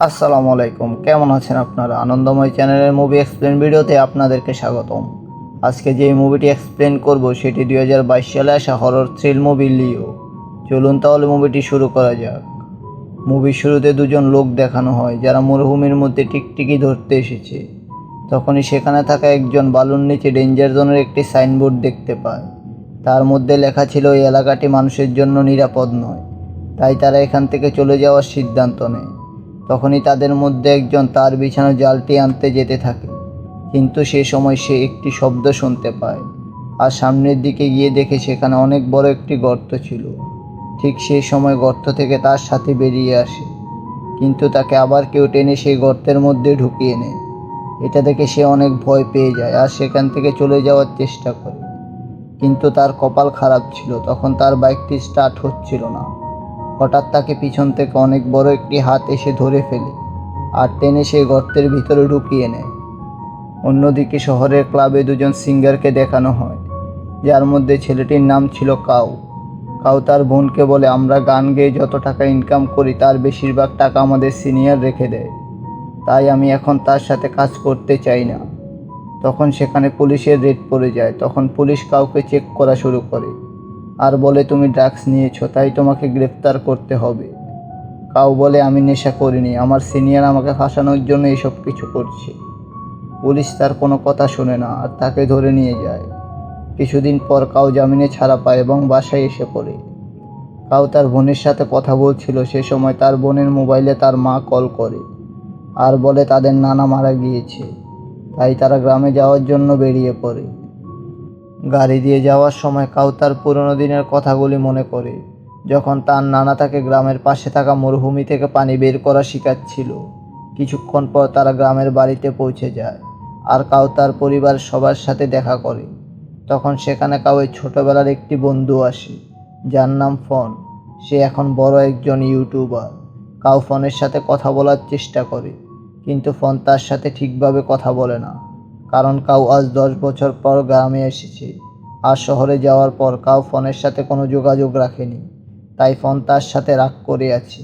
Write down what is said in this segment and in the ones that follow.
আসসালামু আলাইকুম, কেমন আছেন আপনারা? আনন্দময় চ্যানেলের মুভি এক্সপ্লেন ভিডিওতে আপনাদেরকে স্বাগতম। আজকে যে মুভিটি এক্সপ্লেন করব সেটি 2022 সালে আসা হরর থ্রিল মুভি লিও। চলুন তাহলে মুভিটি শুরু করা যাক। মুভির শুরুতে দুজন লোক দেখানো হয় যারা মরুভূমির মধ্যে টিকটিকি ধরতে এসেছে। তখনই সেখানে থাকা একজন বালুর নিচে ডেঞ্জার জোনের একটি সাইনবোর্ড দেখতে পায়। তার মধ্যে লেখা ছিল এই এলাকাটি মানুষের জন্য নিরাপদ নয়, তাই তারা এখান থেকে চলে যাওয়ার সিদ্ধান্ত নেয়। তখনই তাদের মধ্যে একজন তার বিছানো জালটি আনতে যেতে থাকে, কিন্তু সে সময় সে একটি শব্দ শুনতে পায় আর সামনের দিকে গিয়ে দেখে সেখানে অনেক বড় একটি গর্ত ছিল। ঠিক সেই সময় গর্ত থেকে তার সাথে বেরিয়ে আসে, কিন্তু তাকে আবার কেউ টেনে সেই গর্তের মধ্যে ঢুকিয়ে নেয়। এটা দেখে সে অনেক ভয় পেয়ে যায় আর সেখান থেকে চলে যাওয়ার চেষ্টা করে, কিন্তু তার কপাল খারাপ ছিল, তখন তার বাইকটি স্টার্ট হচ্ছিল না। হঠাৎ তাকে পিছন থেকে অনেক বড় একটি হাত এসে ধরে ফেলে আর টেনে সেই গর্তের ভিতরে ঢুকিয়ে নেয়। অন্যদিকে শহরের ক্লাবে দুজন সিঙ্গারকে দেখানো হয়, যার মধ্যে ছেলেটির নাম ছিল কাউ। কাউ তার বোনকে বলে, আমরা গান গেয়ে যত টাকা ইনকাম করি তার বেশিরভাগ টাকা আমাদের সিনিয়র রেখে দেয়, তাই আমি এখন তার সাথে কাজ করতে চাই না। তখন সেখানে পুলিশের রেড পড়ে যায়। তখন পুলিশ কাউকে চেক করা শুরু করে আর বলে, তুমি ড্রাগস নিয়েছো, তাই তোমাকে গ্রেফতার করতে হবে। কাউ বলে, আমি নেশা করিনি, আমার সিনিয়র আমাকে ফাঁসানোর জন্য এসব কিছু করছে। পুলিশ তার কোনো কথা শোনে না আর তাকে ধরে নিয়ে যায়। কিছুদিন পর কাউ জামিনে ছাড়া পায় এবং বাসায় এসে পড়ে। কাউ তার বোনের সাথে কথা বলছিল, সে সময় তার বোনের মোবাইলে তার মা কল করে আর বলে তাদের নানা মারা গিয়েছে, তাই তারা গ্রামে যাওয়ার জন্য বেরিয়ে পড়ে। গাড়ি দিয়ে যাওয়ার সময় কাউ তার পুরনো দিনের কথাগুলি মনে করে, যখন তার নানা তাকে গ্রামের পাশে থাকা মরুভূমি থেকে পানি বের করা শেখাচ্ছিল। কিছুক্ষণ পর তারা গ্রামের বাড়িতে পৌঁছে যায় আর কাউ তার পরিবারের সবার সাথে দেখা করে। তখন সেখানে কাউয়ের ছোটবেলার একটি বন্ধু আসে, যার নাম ফন। সে এখন বড় একজন ইউটিউবার। কাউ ফোনের সাথে কথা বলার চেষ্টা করে, কিন্তু ফোন তার সাথে ঠিকভাবে কথা বলে না, কারণ কাউ আজ 10 বছর পর গ্রামে এসেছে আর শহরে যাওয়ার পর কাউ ফোনের সাথে কোনো যোগাযোগ রাখেনি, তাই ফোন তার সাথে রাগ করে আছে।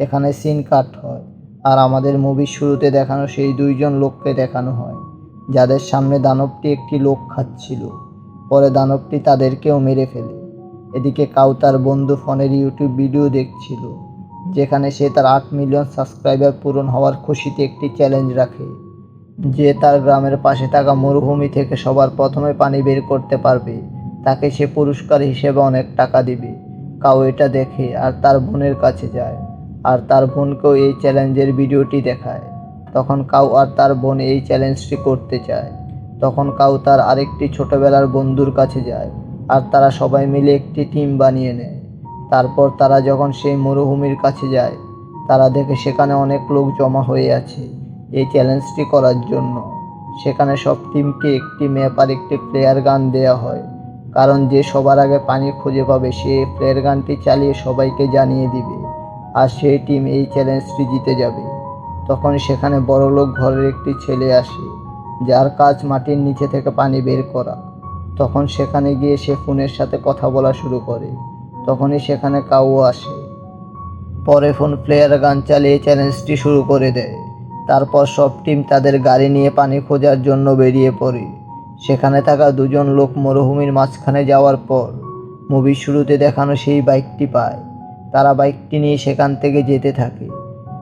এখানে সিন কাট হয় আর আমাদের মুভির শুরুতে দেখানো সেই দুইজন লোককে দেখানো হয়, যাদের সামনে দানবটি একটি লোক খাচ্ছিল। পরে দানবটি তাদেরকেও মেরে ফেলে। এদিকে কাউ তার বন্ধু ফোনের ইউটিউব ভিডিও দেখছিল, যেখানে সে তার 8 মিলিয়ন সাবস্ক্রাইবার পূরণ হওয়ার খুশিতে একটি চ্যালেঞ্জ রাখে, যে তার গ্রামের পাশে থাকা মরুভূমি থেকে সবার প্রথমে পানি বের করতে পারবে তাকে সে পুরস্কার হিসেবে অনেক টাকা দিবে। কাউ এটা দেখে আর তার বোনের কাছে যায় আর তার বোনকেও এই চ্যালেঞ্জের ভিডিওটি দেখায়। তখন কাউ আর তার বোন এই চ্যালেঞ্জটি করতে চায়। তখন কাউ তার আরেকটি ছোটবেলার বন্ধুর কাছে যায় আর তারা সবাই মিলে একটি টিম বানিয়ে নেয়। তারপর তারা যখন সেই মরুভূমির কাছে যায়, তারা দেখে সেখানে অনেক লোক জমা হয়ে আছে এই চ্যালেঞ্জটি করার জন্য। সেখানে সব টিমকে একটি ম্যাপ আর একটি ফ্লেয়ার গান দেওয়া হয়, কারণ যে সবার আগে পানি খুঁজে পাবে সে ফ্লেয়ার গানটি চালিয়ে সবাইকে জানিয়ে দিবে আর সেই টিম এই চ্যালেঞ্জটি জিতে যাবে। তখন সেখানে বড়লোক ঘরের একটি ছেলে আসে, যার কাজ মাটির নিচে থেকে পানি বের করা। তখন সেখানে গিয়ে সে ফোনের সাথে কথা বলা শুরু করে। তখনই সেখানে কাউ আসে। পরে ফোন প্লেয়ার গান চালিয়ে চ্যালেঞ্জটি শুরু করে দেয়। তারপর সব টিম তাদের গাড়ি নিয়ে পানি খোঁজার জন্য বেরিয়ে পড়ে। সেখানে থাকা দুজন লোক মরুভূমির মাঝখানে যাওয়ার পর মুভির শুরুতে দেখানো সেই বাইকটি পায়। তারা বাইকটি নিয়ে সেখান থেকে যেতে থাকে,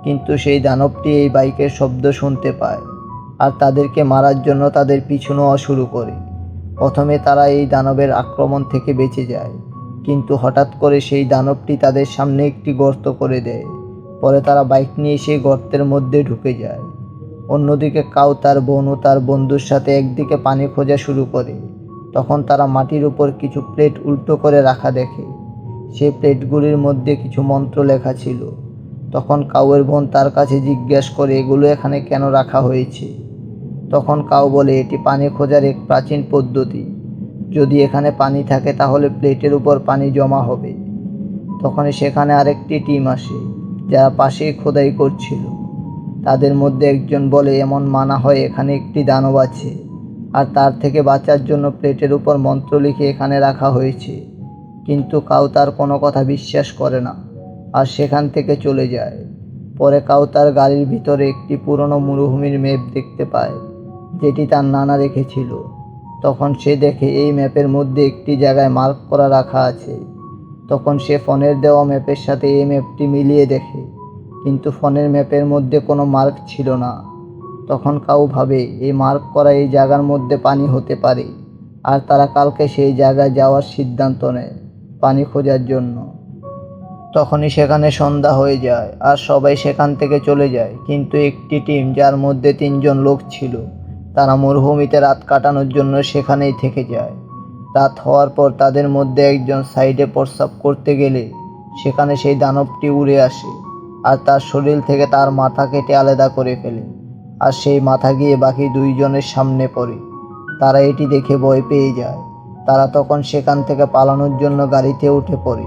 কিন্তু সেই দানবটি এই বাইকের শব্দ শুনতে পায় আর তাদেরকে মারার জন্য তাদের পিছু নেওয়া শুরু করে। প্রথমে তারা এই দানবের আক্রমণ থেকে বেঁচে যায়, কিন্তু হঠাৎ করে সেই দানবটি তাদের সামনে একটি গর্ত করে দেয়। পরে তারা বাইক নিয়ে সেই গর্তের মধ্যে ঢুকে যায়। অন্যদিকে কাউ তার বোন ও তার বন্ধুর সাথে একদিকে পানি খোঁজা শুরু করে। তখন তারা মাটির উপর কিছু প্লেট উল্টো করে রাখা দেখে। সেই প্লেটগুলির মধ্যে কিছু মন্ত্র লেখা ছিল। তখন কাউয়ের বোন তার কাছে জিজ্ঞাসা করে, এগুলো এখানে কেন রাখা হয়েছে? তখন কাউ বলে, এটি পানি খোঁজার এক প্রাচীন পদ্ধতি, যদি এখানে পানি থাকে তাহলে প্লেটের উপর পানি জমা হবে। তখনই সেখানে আরেকটি টিম আসে, যারা পাশেই খোদাই করছিল। তাদের মধ্যে একজন বলে, এমন মানা হয় এখানে একটি দানব আছে আর তার থেকে বাঁচার জন্য প্লেটের উপর মন্ত্র লিখে এখানে রাখা হয়েছে। কিন্তু কাউ তার কোনো কথা বিশ্বাস করে না আর সেখান থেকে চলে যায়। পরে কাউ তার গাড়ির ভিতরে একটি পুরনো মরুভূমির ম্যাপ দেখতে পায়, যেটি তার নানা রেখেছিল। তখন সে দেখে এই ম্যাপের মধ্যে একটি জায়গায় মার্ক করা রাখা আছে। তখন সে ফোনের দেওয়া ম্যাপের সাথে এই ম্যাপটি মিলিয়ে দেখে, কিন্তু ফোনের ম্যাপের মধ্যে কোনো মার্ক ছিল না। তখন কাউ ভাবে এই মার্ক করা এই জায়গার মধ্যে পানি হতে পারে, আর তারা কালকে সেই জায়গায় যাওয়ার সিদ্ধান্ত নেয় পানি খোঁজার জন্য। তখনই সেখানে সন্ধ্যা হয়ে যায় আর সবাই সেখান থেকে চলে যায়, কিন্তু একটি টিম, যার মধ্যে 3জন লোক ছিল, তারা মরুভূমিতে রাত কাটানোর জন্য সেখানেই থেকে যায়। রাত হওয়ার পর তাদের মধ্যে একজন সাইডে প্রস্রাব করতে গেলে সেখানে সেই দানবটি উড়ে আসে আর তার শরীর থেকে তার মাথা কেটে আলাদা করে ফেলে, আর সেই মাথা গিয়ে বাকি 2জনের সামনে পড়ে। তারা এটি দেখে ভয় পেয়ে যায়। তারা তখন সেখান থেকে পালানোর জন্য গাড়িতে উঠে পড়ে,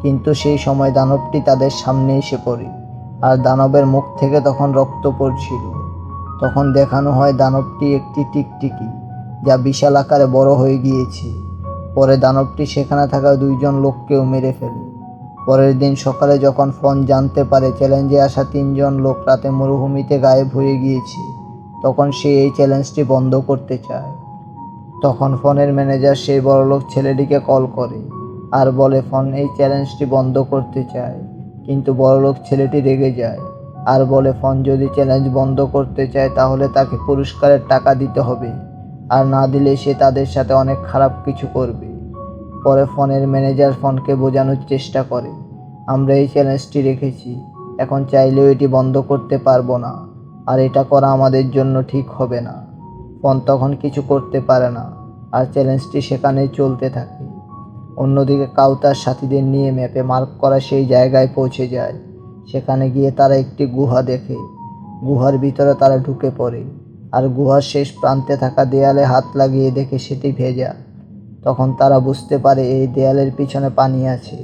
কিন্তু সেই সময় দানবটি তাদের সামনে এসে পড়ে আর দানবের মুখ থেকে তখন রক্ত পড়ছিল। তখন দেখানো হয় দানবটি একটি টিকটিকি, যা বিশাল আকারে বড় হয়ে গিয়েছে। পরে দানবটি সেখানে থাকা 2জন লোককেও মেরে ফেলে। পরের দিন সকালে যখন ফোন জানতে পারে চ্যালেঞ্জে আসা 3জন লোক রাতে মরুভূমিতে গায়েব হয়ে গিয়েছে, তখন সে এই চ্যালেঞ্জটি বন্ধ করতে চায়। তখন ফোনের ম্যানেজার সেই বড়লোক ছেলেটিকে কল করে আর বলে ফোন এই চ্যালেঞ্জটি বন্ধ করতে চায়। কিন্তু বড়লোক ছেলেটি রেগে যায় আর বলে ফোন যদি চ্যালেঞ্জ বন্ধ করতে চায় তাহলে তাকে পুরস্কারের টাকা দিতে হবে, আর না দিলে সে তাদের সাথে অনেক খারাপ কিছু করবে। পরে ফোনের ম্যানেজার ফোনকে বোঝানোর চেষ্টা করে, আমরা এই চ্যালেঞ্জটি রেখেছি, এখন চাইলেও এটি বন্ধ করতে পারবো না, আর এটা করা আমাদের জন্য ঠিক হবে না। ফোন তখন কিছু করতে পারে না আর চ্যালেঞ্জটি সেখানেই চলতে থাকে। অন্যদিকে কাউ তার সাথীদের নিয়ে ম্যাপে মার্ক করা সেই জায়গায় পৌঁছে যায়। সেখানে গিয়ে তারা একটি গুহা দেখে। গুহার ভিতরে তারা ঢুকে পড়ে আর গুহার শেষ প্রান্তে থাকা দেয়ালে হাত লাগিয়ে দেখে সেটি ভেজা। তখন তারা বুঝতে পারে এই দেয়ালের পিছনে পানি আছে।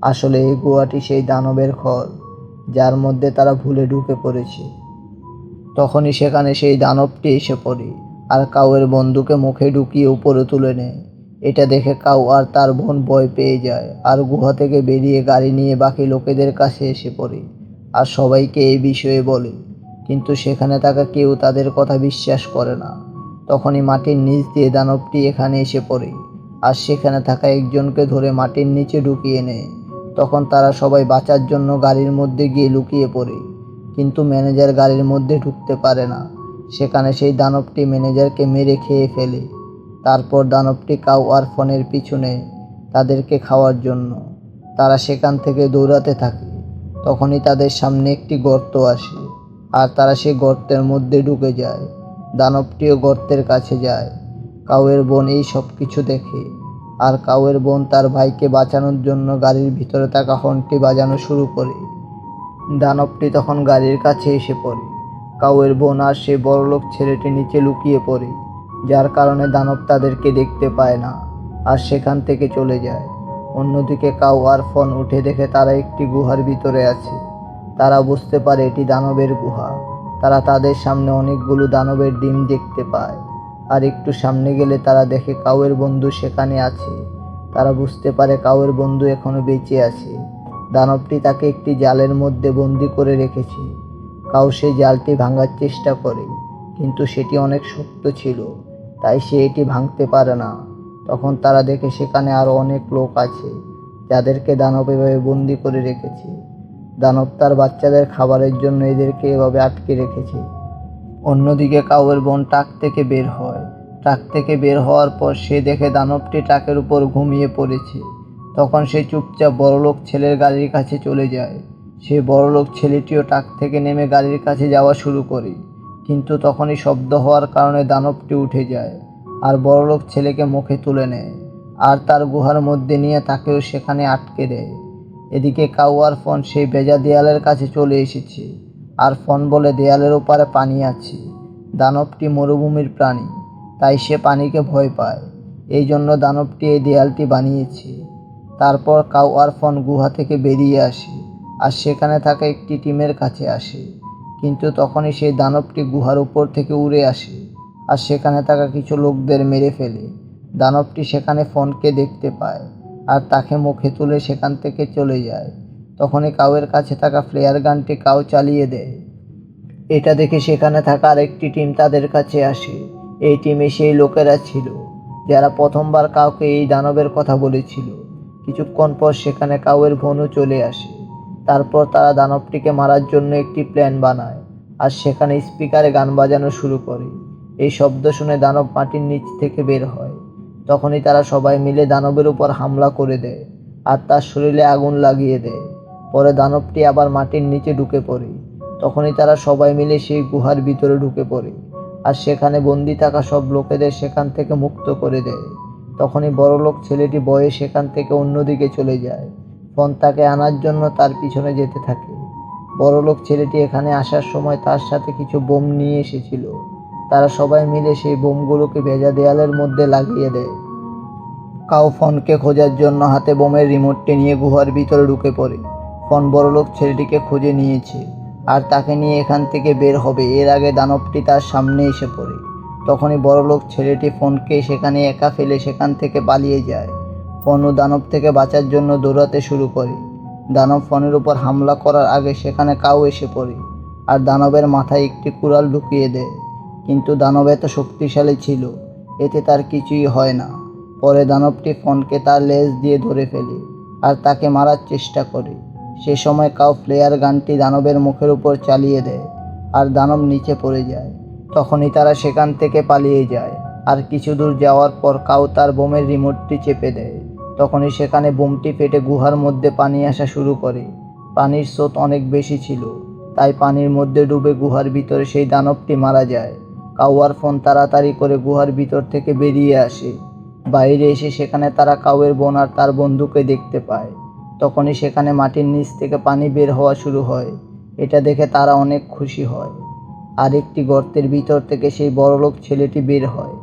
আসলে এই গুহাটি সেই দানবের ঘর, যার মধ্যে তারা ভুলে ঢুকে পড়েছে। তখনই সেখানে সেই দানবটি এসে পড়ে আর কাউয়ের বন্ধুকে মুখে ঢুকিয়ে উপরে তুলে নেয়। এটা দেখে কাউ আর তার বোন ভয় পেয়ে যায় আর গুহা থেকে বেরিয়ে গাড়ি নিয়ে বাকি লোকেদের কাছে এসে পড়ে আর সবাইকে এই বিষয়ে বলে, কিন্তু সেখানে থাকা কেউ তাদের কথা বিশ্বাস করে না। তখনই মাটির নিচ দিয়ে দানবটি এখানে এসে পড়ে আর সেখানে থাকা একজনকে ধরে মাটির নিচে ঢুকিয়ে নেয়। তখন তারা সবাই বাঁচার জন্য গাড়ির মধ্যে গিয়ে লুকিয়ে পড়ে, কিন্তু ম্যানেজার গাড়ির মধ্যে ঢুকতে পারে না। সেখানে সেই দানবটি ম্যানেজারকে মেরে খেয়ে ফেলে। তারপর দানবটি কাউ আর ফোনের পিছনে তাদেরকে খাওয়ার জন্য। তারা সেখান থেকে দৌড়াতে থাকে। তখনই তাদের সামনে একটি গর্ত আসে আর তারা সেই গর্তের মধ্যে ঢুকে যায়। দানবটিও গর্তের কাছে যায়। কাউয়ের বোন এই সব কিছু দেখে আর কাউয়ের বোন তার ভাইকে বাঁচানোর জন্য গাড়ির ভিতরে থাকা হর্নটি বাজানো শুরু করে। দানবটি তখন গাড়ির কাছে এসে পড়ে। কাউয়ের বোন আর সেই বড়লোক ছেলেটি নিচে লুকিয়ে পড়ে, যার কারণে দানব তাদেরকে দেখতে পায় না আর সেখান থেকে চলে যায়। অন্যদিকে কাউ আর ফোন উঠে দেখে তারা একটি গুহার ভিতরে আছে। তারা বুঝতে পারে এটি দানবের গুহা। তারা তাদের সামনে অনেকগুলো দানবের ডিম দেখতে পায় আর একটু সামনে গেলে তারা দেখে কাউয়ের বন্ধু সেখানে আছে। তারা বুঝতে পারে কাউয়ের বন্ধু এখনো বেঁচে আছে। দানবটি তাকে একটি জালের মধ্যে বন্দি করে রেখেছে। কাউ সেই জালটি ভাঙার চেষ্টা করে, কিন্তু সেটি অনেক শক্ত ছিল, তাই সে এটি ভাঙতে পারে না। তখন তারা দেখে সেখানে আরও অনেক লোক আছে, যাদেরকে দানব এভাবে বন্দি করে রেখেছে। দানব তার বাচ্চাদের খাবারের জন্য এদেরকে এভাবে আটকে রেখেছে। অন্যদিকে কাউয়ের বোন ট্রাক থেকে বের হয়। ট্রাক থেকে বের হওয়ার পর সে দেখে দানবটি ট্রাকের উপর ঘুমিয়ে পড়েছে। তখন সে চুপচাপ বড়লোক ছেলের গাড়ির কাছে চলে যায়। সে বড়লোক ছেলেটিও ট্রাক থেকে নেমে গাড়ির কাছে যাওয়া শুরু করে, কিন্তু তখনই শব্দ হওয়ার কারণে দানবটি উঠে যায় আর বড়লোক ছেলেকে মুখে তুলে নেয় আর তার গুহার মধ্যে নিয়ে তাকেও সেখানে আটকে দেয়। এদিকে কাউ আর ফোন সেই ভেজা দেয়ালের কাছে চলে এসেছে আর ফোন বলে দেয়ালের ওপারে পানি আছে। দানবটি মরুভূমির প্রাণী, তাই সে পানিকে ভয় পায়। এই জন্য দানবটি এই দেয়ালটি বানিয়েছে। তারপর কাউ আর ফোন গুহা থেকে বেরিয়ে আসে আর সেখানে থাকা একটি টিমের কাছে আসে, কিন্তু তখনই সেই দানবটি গুহার উপর থেকে উড়ে আসে আর সেখানে থাকা কিছু লোকদের মেরে ফেলে। দানবটি সেখানে ফোনকে দেখতে পায় আর তাকে মুখে তুলে সেখান থেকে চলে যায়। তখনই কাউয়ের কাছে থাকা ফ্লেয়ার গানটি কাউ চালিয়ে দেয়। এটা দেখে সেখানে থাকা আরেকটি টিম তাদের কাছে আসে। এই টিমে সেই লোকেরা ছিল যারা প্রথমবার কাউকে এই দানবের কথা বলেছিল। কিছুক্ষণ পর সেখানে কাউয়ের বোনও চলে আসে। তারপর তারা দানবটিকে মারার জন্য একটি প্ল্যান বানায় আর সেখানে স্পিকারে গান বাজানো শুরু করে। এই শব্দ শুনে দানব মাটির নিচ থেকে বের হয়। তখনই তারা সবাই মিলে দানবের উপর হামলা করে দেয় আর তার শরীরে আগুন লাগিয়ে দেয়। পরে দানবটি আবার মাটির নিচে ঢুকে পড়ে। তখনই তারা সবাই মিলে সেই গুহার ভিতরে ঢুকে পড়ে আর সেখানে বন্দি থাকা সব লোকেদের সেখান থেকে মুক্ত করে দেয়। তখনই বড়লোক ছেলেটি ভয়ে সেখান থেকে অন্যদিকে চলে যায়। ফোন তাকে আনার জন্য তার পিছনে যেতে থাকে। বড়লোক ছেলেটি এখানে আসার সময় তার সাথে কিছু বোম নিয়ে এসেছিল। তারা সবাই মিলে সেই বোমগুলোকে ভেজা দেয়ালের মধ্যে লাগিয়ে দেয়। কাউ ফোনকে খোঁজার জন্য হাতে বোমের রিমোটটি নিয়ে গুহার ভিতরে ঢুকে পড়ে। ফোন বড়লোক ছেলেটিকে খুঁজে নিয়েছে আর তাকে নিয়ে এখান থেকে বের হবে এর আগে দানবটি তার সামনে এসে পড়ে। তখনই বড়লোক ছেলেটি ফোনকে সেখানে একা ফেলে সেখান থেকে পালিয়ে যায়। ফোনও দানব থেকে বাঁচার জন্য দৌড়াতে শুরু করে। দানব ফোনের উপর হামলা করার আগে সেখানে কাউ এসে পড়ে আর দানবের মাথায় একটি কুড়াল ঢুকিয়ে দেয়। কিন্তু দানব এত শক্তিশালী ছিল, এতে তার কিছুই হয় না। পরে দানবটি ফোনকে তার লেজ দিয়ে ধরে ফেলে আর তাকে মারার চেষ্টা করে। সে সময় কাউ ফ্লেয়ার গানটি দানবের মুখের উপর চালিয়ে দেয় আর দানব নিচে পড়ে যায়। তখনই তারা সেখান থেকে পালিয়ে যায় আর কিছু দূর যাওয়ার পর কাউ তার বোমের রিমোটটি চেপে দেয়। তখনই সেখানে বোমটি ফেটে গুহার মধ্যে পানি আসা শুরু করে। পানির স্রোত অনেক বেশি ছিল, তাই পানির মধ্যে ডুবে গুহার ভিতরে সেই দানবটি মারা যায়। কাউ আর ফোন তাড়াতাড়ি করে গুহার ভিতর থেকে বেরিয়ে আসে। বাইরে এসে সেখানে তারা কাউয়ের বোন আর তার বন্ধুকে দেখতে পায়। তখনই সেখানে মাটির নিচ থেকে পানি বের হওয়া শুরু হয়। এটা দেখে তারা অনেক খুশি হয়। আর একটি গর্তের ভিতর থেকে সেই বড়লোক ছেলেটি বের হয়,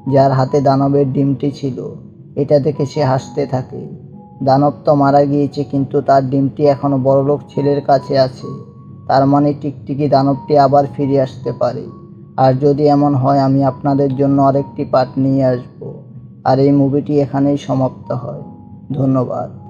যার হাতে দানবের ডিমটি ছিল। এটা দেখে সে হাসতে থাকে। দানব তো মারা গিয়েছে, কিন্তু তার ডিমটি এখনো বড়লোক ছেলের কাছে আছে। তার মানে টিকটিকি দানবটি আবার ফিরে আসতে পারে। আর যদি এমন হয়, আমি আপনাদের জন্য আরেকটি পার্ট নিয়ে আসবো। আর এই মুভিটি এখানেই সমাপ্ত হয়। ধন্যবাদ।